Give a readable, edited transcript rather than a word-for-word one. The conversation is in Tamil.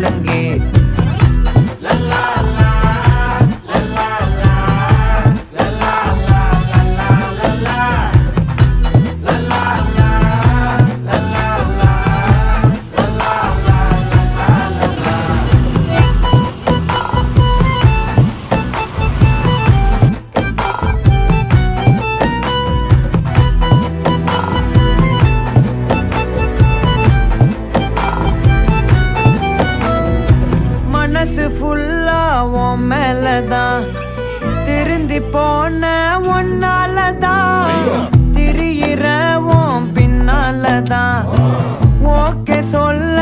ஒழுங்கே. மனசு ஃபுல்லா உன் மேலதான், திருந்தி போன ஒன்னாலதான், திரியிற உன் பின்னாலதான், ஓகே சொல்ல